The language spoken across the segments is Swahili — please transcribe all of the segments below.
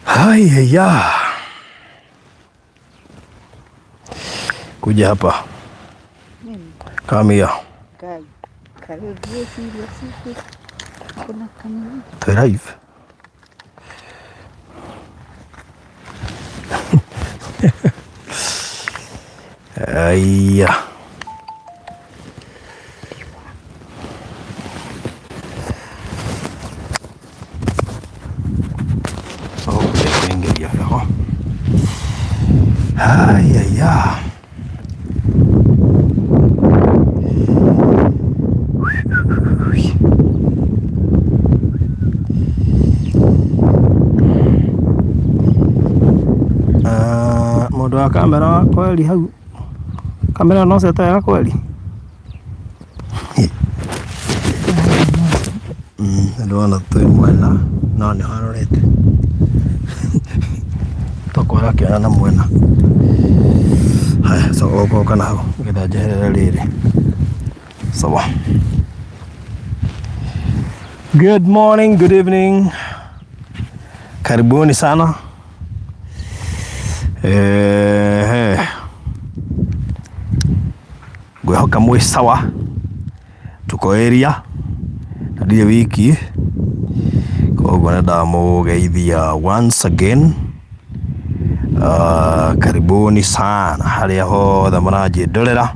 Haya, kuja hapa kamia live. Haya, haya. Mundu wa kamera kweli hau. Kamera no seta ya kweli. Ndio tu mwena. No ni harorete. Tokora kiana na mwena. Haya, sawa kwa kana hau. Ngida jeherera riri. Sawa. Good morning, good evening. Karibuni sana. Gwehoka mwe sawa. Tuko area. Hadi wiki. Koguo nenda mugeithia once again. Karibuni sana. Haria hothe muranjindorera.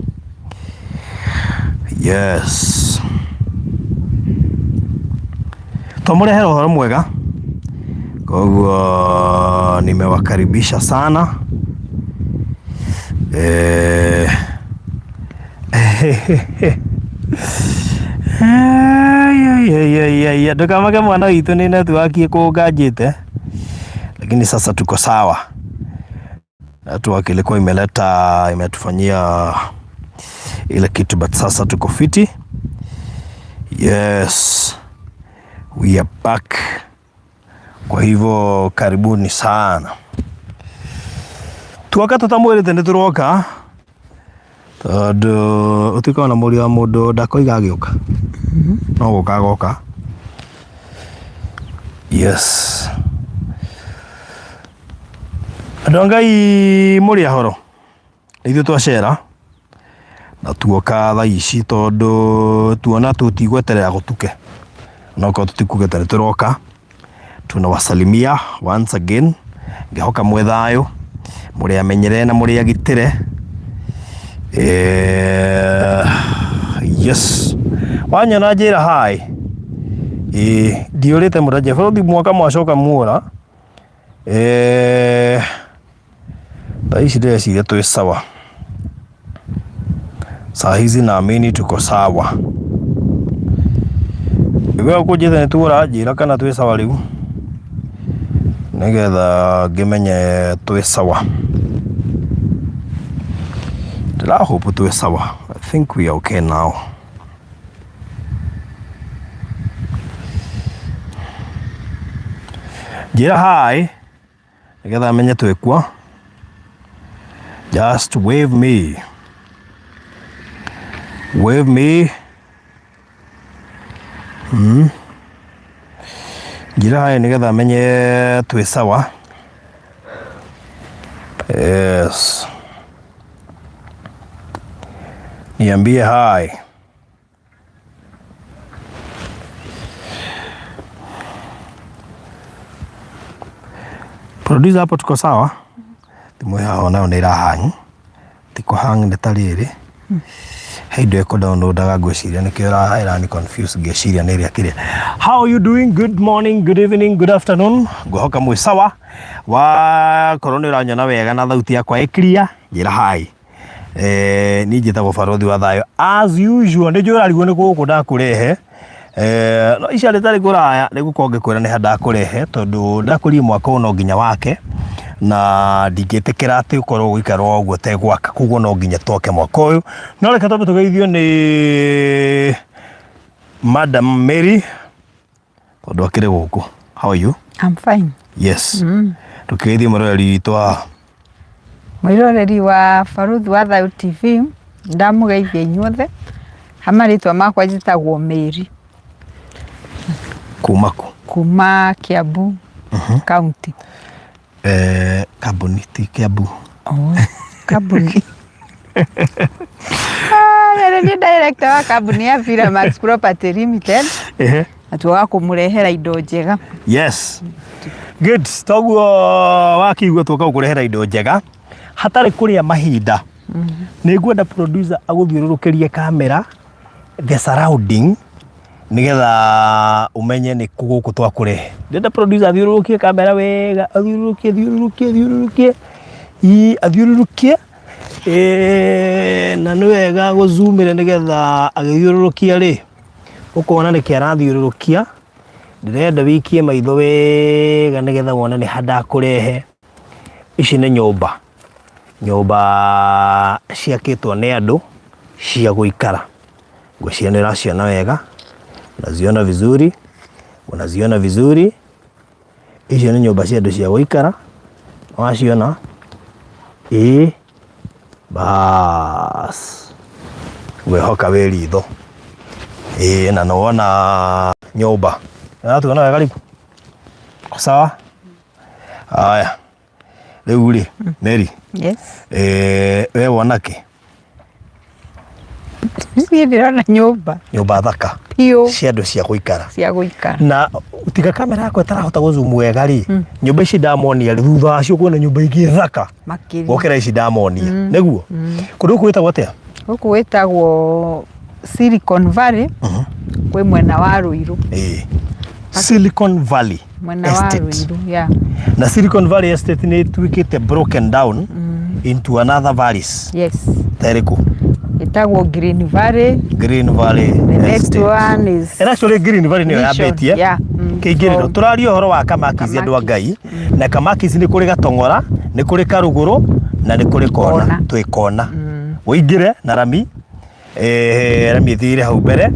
Yes. Tumurehera uhoro mwega. Koguo nimewakaribisha sana. Ndukamake mwana witũ nĩ network ĩkũnganjĩte, lakini sasa tuko sawa. Network ilikuwa imetufanyia ile kitu, but sasa tuko fiti. Yes, we are back. Kwa hivyo karibuni sana. Tuwaka tutamwirite nĩ turoka tondu utikona muri wa mundu ndakoiga agioka no gukagoka. Yes, andu Ngai muri ahoro ithu twacera na tuoka thaa ici tondu tuona tutigweterera gutuke no ko tutikugetere turoka. Tunawasalimia once again. Ngihoka mwe thayo muri amenyere na muri agitire. Yes, wanyona njira hi ndiurite muraje bũrũri mwaka mwacoka muora. Thaa ici ndĩreciria twĩ sawa. Saa hizi naamini tuko sawa. Iwe ũkũnjĩte nĩ tuora njĩra kana twĩ sawa rĩu, nigetha ngimenye twĩ sawa. I hope twĩ sawa. I think we are okay now. Njĩra hi nigetha menye twĩkua. Just wave me. Wave me. Njĩra hi nigetha menye twĩ sawa. Yes. Niambie hi. Producer hapo tuko sawa. Timu yao nayo nĩ ĩrahang. Tiko hang nĩ ta rĩrĩ. Heindo eko downloadaga ngwĩciria nĩkĩo ĩrani confuse ngĩciria nĩ ĩrĩa kĩrĩa. How are you doing? Good morning, good evening, good afternoon. Ngũhoka mwĩ sawa. Wakorwo nĩ ũranyona wega na thauti yakwa ĩ clear, njĩra hi. Ni njĩtagwo Barothi wa Thayũ. As usual nĩ njũrarigwo nĩ gũkũ ndakũrehe. No ica rĩtarĩ kũraya nĩ gũkorwo ngĩkwĩra nĩ ndakũrehe tondũ ndakũrie mwaka ũno nginya wake na ndingĩtĩkĩra atĩ ũkorwo gũikara ũguo tegwaka, koguo no nginya toke mwaka ũyũ. No reke twambe tũgeithio nĩ Madam Mary tondũ akĩrĩ gũkũ. How are you? I'm fine. Yes. Tũkĩgeithio mũroreri witũ wa mwiroreri wa Baruthi wa Thayũ TV ndamugeithia inyuothe hamaritwa makwa njitagwo Mary kuma Kiambu county. Kambuni ti Kiambu. Kambuni. Yale ni director wa kambuni ya Viramax Property Limited. Atuwa kumurehera indo njega. Yes. Good. Toguo wakigwa tuka ukurehera indo njega. Hatari kuria mahinda. Nĩngwenda producer aguthiũrũrũkĩrie kamera the surrounding nigetha umenye ni kuguku twakurehe. Ndenda producer athiũrũrũkie kamera wega, athiũrũrũkie na nĩ wega gũzoomire nigetha agĩthiũrũrũkia rĩ ukona nĩ kĩarathiũrũrũkia. Ndĩrenda wikie maitho wega nigetha wone nĩ handa kurehe. Ici nĩ nyũmba ciakĩtwo nĩ andũ cia gũikara. Ngwĩciria nĩ ũraciona wega, unaziona vizuri. Icio nĩ nyũmba cia andũ cia gũikara, waciona bas ngwĩhoka wĩ ritho. Na nĩwona nyũmba tuona wega rĩu sawa. Haya rĩu rĩ Mary, yes, we wonake ndĩrona nyũmba thaka cia andũ cia gũikara na tiga kamera yako itarahota gũzoom wega rĩ nyũmba ici ndamonia rĩ thutha wacio kuona nyũmba ingĩ thaka gũkĩra ici ndamonia nĩguo. Kũndũ gũkũ gwĩtagwo atĩa? Gũkũ gwĩtagwo Silicon Valley kwĩ mwena wa Ruiru. Silicon Valley Estate. Na Silicon Valley Estate nĩ ĩtuĩkĩte broken down into another valleys. Yes. Tereko. Itagwo Green Valley. The next one is and actually Green Valley nĩ yambĩtie. Yeah. Kĩingĩrĩro tũraria ũhoro wa Kamakis andũ a Ngai na Kamakis nĩ kũrĩ Gatong'ora, nĩ kũrĩ Karugũrũ na nĩ kũrĩ Kona. Twĩ Kona. Ũingĩre na Rami thire hau mbere.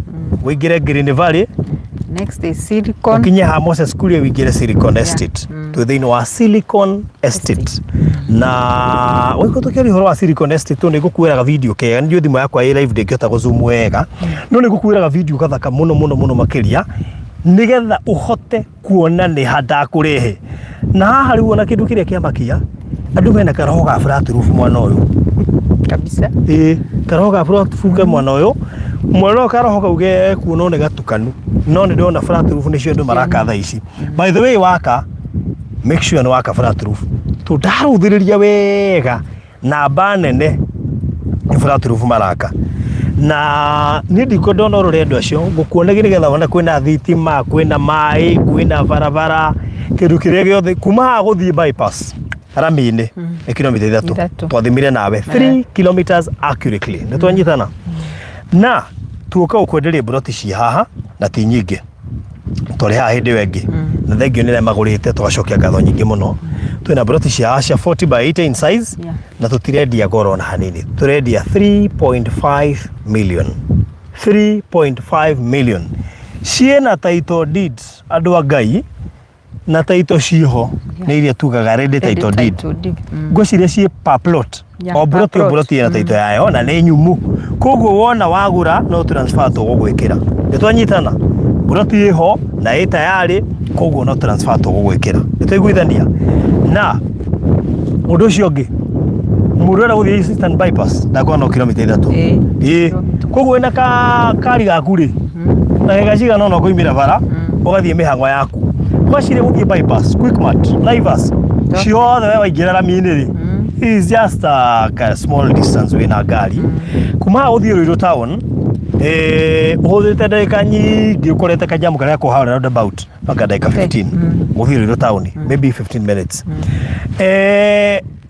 Ũingĩre Green Valley. Next is Silicon. Ukinya ha Moses Kuria wingire Silicon Estate. Tu thĩinĩ wa Silicon Estate. Na wiko tukiri horo wa Silicon Estate tu nĩgũkuĩraga video kega nĩ thimũ yakwa ĩ live ndĩngĩhota gũzoom wega. No nĩgũkuĩraga video gathaka mũno makĩria nigetha uhote kuona nĩ handa kurehe. Na haha rĩu ona kĩndũ kĩrĩa kĩamakia andũ mena karoho ga flat roof mwana ũyũ. Kabisa. Karoho ga flat roof mwana ũyũ. Mwana karoho kauge kuona nĩ gatukanu. No nĩ ndona flat roof nĩcio andũ maraka thaa ici. By the way waka make sure nĩ waka flat roof. Tu ndarũthĩrĩria wega namba nene nĩ flat roof maraka. Na nĩ ndiko ndona ũrũrendo acio ngũkuona nĩgetha wona kwĩna thitima, kwĩna maĩ, kwĩna barabara, kĩndũ kĩrĩa gĩothe kuma haha gũthiĩ bypass Rami-inĩ nĩ kilomita 3 twathimire nawe 3 kilometers accurately. Nĩ twanyitana na tuoka gũkwenderia broti cia haha na ti nyingĩ tũrĩ haha hĩndĩ wengĩ na thengio nĩ magũrĩte tũgacokia ngatho nyingĩ mũno. Twĩna broti cia haha cia 40 by 80 in size na tũtirendia goro na hanini, tũrendia 3.5 million. 3.5 million ciĩna title deed andũ a Ngai na title ciho nĩ iria tugaga ready title deed. Ngwĩciria ciĩ per plot o broti ĩna title yayo na nĩ nyumu, koguo wona wagũra no transfer tũgũgwĩkĩra. Nĩ twanyitana broti ĩho na ĩ tayari, koguo no transfer tũgũgwĩkĩra. Nĩ twaiguithania na ũndũ ũcio ũngĩ mũndũ ũrenda gũthiĩ Eastern bypass ndakorwo no kilomita 3. Koguo ĩna kari gaku rĩ na gĩgacigana no kũimĩra bara ũgathiĩ mĩhang'o yaku. Gwacire gũthiĩ bypass Quickmart Naivas ciothe we waingĩra Rami-inĩ rĩ is just a small distance wĩna ngari kuma haha ũthiĩ Ruiru town. Ũhũthĩrĩte ndagĩka nyingĩ ũkorete kanyamu karĩa kũha roundabout mpaka ndagĩka 15 gũthiĩ Ruiru town, maybe 15 minutes.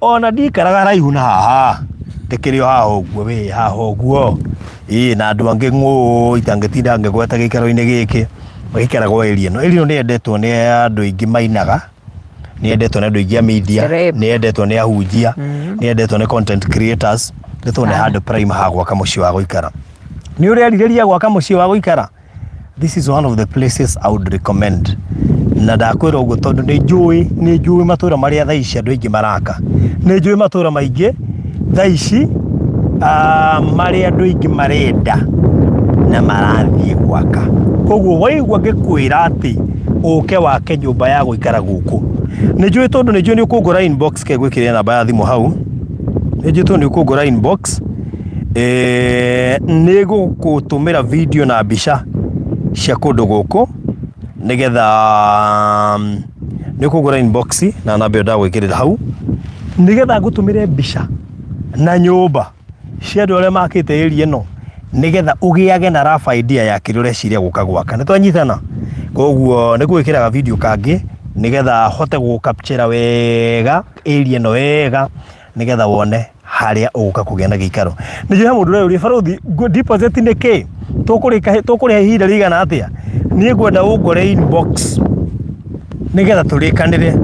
Ona ndikaraga raihu na haha ndĩkĩrĩ o haha ũguo wĩ haha ũguo na andũ angĩ itangĩtinda ngĩgweta gĩikaro-inĩ gĩkĩ magĩikaraga area ĩno. Area ĩno nĩ yendetwo nĩ andũ aingĩ mainaga, nĩ yendetwo nĩ andũ aingĩ a media, nĩ yendetwo nĩ ahunjia, nĩ yendetwo nĩ content creators. Ndetwo nĩ handũ prime ha gwaka mũciĩ wa gũikara. Nĩ ũrerirĩria gwaka mũciĩ wa gũikara? This is one of the places I would recommend. na ndakwira uguo tondu ni njui matura maria thaa ici andu aingi maraka, ni njui matura maingi thaa ici maria andu aingi marenda na marathie gwaka. Koguo waigua ngikwira ati uke wake nyumba ya guikara guku, ni njui tondu ni njui ni ukungura inbox ke gwikirira namba ya thimu hau, ni njui tondu ni ukungura inbox ni gugutumira video na mbica cia kundu guku nigetha ni ukungura inbox na namba yo ndagwikirira hau nigetha ngutumire mbica na nyumba cia andu aria makite area ino nigetha ugiage na rough idea ya kiri ureciria guka gwaka. Ni twanyitana? Koguo ni gwikiraga video kangi nigetha hote gu capture wega area ino wega nigetha wone haria uguka kugia na giikaro. Ni je mundu uri Baruthi deposit ni ki tukuriha ihinda rigana atia? Ni ngwenda ungore inbox nigetha turikanire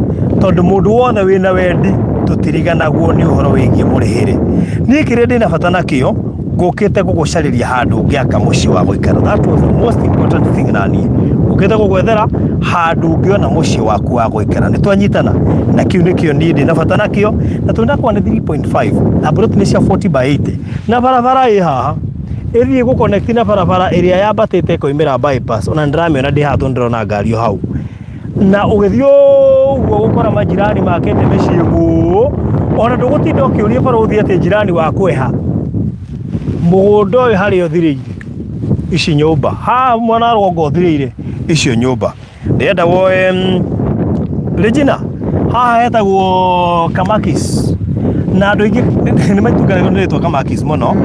tondu mundu wothe wina wendi tutiriganagwo ni uhoro wigie murihire. Ni kire ndina bata nakio ngukite gugucariria handu ngiaka mucii wa guikara. That was the most important thing nani. Ngukite gugwethera handu ngiona mucii waku wa guikara. Ni twanyitana na kiu nikio ni ndina bata nakio na tundakwa ni 3.5 na plot ni cia 40 by 80 na barabara i haha ithie gu connect na barabara area yambatite koimira bypass. Ona ndiramiona ndi hathu ndirona ngari hau na ugithio uguo gukora majirani makete micii gu ona ndugutinda ukiuria Baruthi ati jirani waku eha mugunda uyu hari uthiriire ici nyumba ha mwana rwongo uthiriire icio nyumba ndenda woe Regina haha hetagwo Kamakis na andu ingi ni maitugaragwo ni ritwa Kamakis muno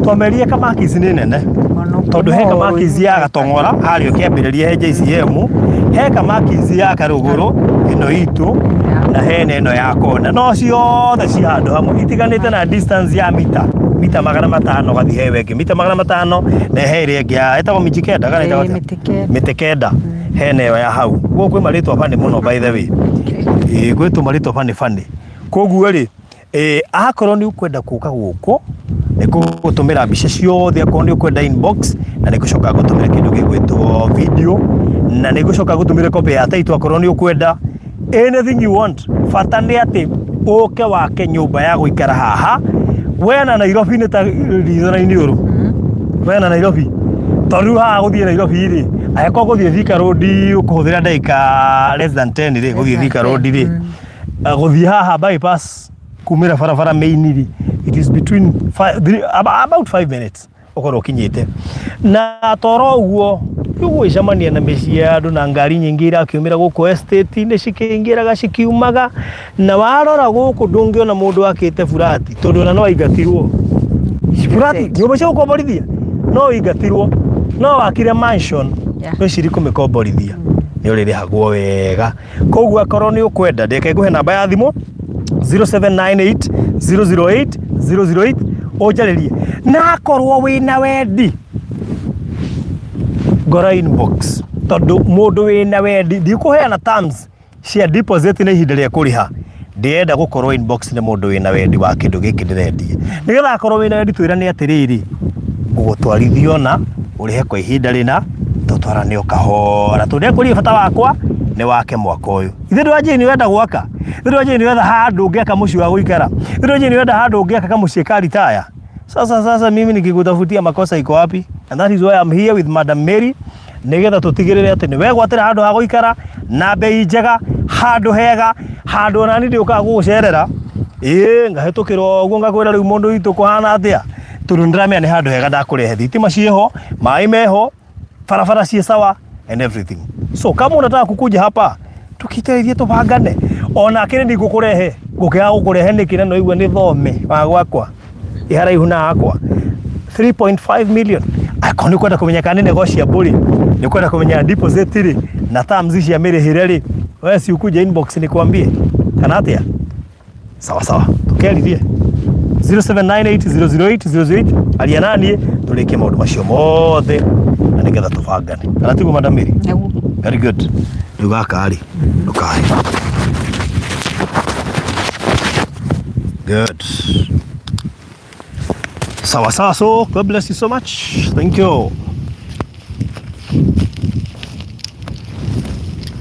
twamerie Kamakis ni nene tondu he Kamakis ya Gatong'ora hari ukiambiriria he JCM he Kamakis ya Karuguru ino itu na hene ino ya kona no ciothe ci handu hamwe itiganite na distance ya mita 500 gathi he wengi mita 500 na he iri ingi etagwo miji kenda kana miti kenda hene yo ya hau guo kwi maritwa bani muno by the way gwitu maritwa bani koguo ri akorwo ni ukwenda kuka guku ni gutumira mbica ciothe akorwo ni ukwenda inbox na ni gucoka gutumira kindu gigwitwo video na ni gucoka gutumira copy ya title akorwo ni ukwenda anything you want. Bata ni ati uke wake nyumba ya guikara haha wena Nairobi ni ta rizona-ini uru wena Nairobi tondu haha guthie Nairobi ri ayako guthie Thika Road ukuhuthira ndagika less than 10 ri guthie Thika Road ri guthie haha bypass kumira barabara main ri it is between about 5 minutes ukorwo kinyite na toro uguo ugwicamania na micii ya andu na ngari nyingi irakiumira guku estate ni cikiingiraga cikiumaga na warora guku ndungiona mundu akite furati tondu na no aingatirwo furati nyumba cia gukomborithia no ingatirwo no wakire mansion no ciri kumikomborithia ni uririhagwo wega. Koguo akorwo ni ukwenda ndeke nguhe namba ya thimu 0798008008 ujaririe na akorwo wina wendi ngora inbox tondu mundu wina wendi ndikuheana terms cia deposit na ihinda ria kuriha ndienda gukorwo inbox ni mundu wina wendi wa kindu giki ndirendi nigetha akorwo wina wendi twirane atiriri gugutwarithio na urihe kwa ihinda rina tutwarane ukahora tunde kuri bata wakwa ni wake mwaka uyu ithe ndwaje ni wenda gwaka ithe ndwaje ni wenda handu ungiaka mucii wa guikara ithe ndwaje ni wenda handu ungiaka kamucii ka retire. Sasa mimi nikigutafutia makosa iko wapi? And that is why I'm here with Madam Mary nigetha tutigirire ati ni wegwatira handu ha guikara na bei njega handu hega handu nani ndi uka gucerera ngahetukirwo uguo ngakwira riu mundu witu kuhana atia tondu ndiramenya ni handu hega ndakurehe thitima cieho mai meho barabara cie sawa and everything. So kama unataka kukuja hapa tukiteithie tubangane ona kile ndi gukurehe gukiaga gukurehe ni kineno igwe ni thome wa gwakwa iharaihu na hakwa 3.5 million akoni kwenda kumenya kana negotiable ni kwenda kumenya deposit ri na terms cia mirihire ri wewe si ukuja inbox nikwambie kana atia sawa tukiarithie 0798008008 aria nani tulike maundu macio mothe na nigetha tubangane kana tiguo Madam Mary. Very good ndugakari ndukai good sawa. So God bless you so much. Thank you.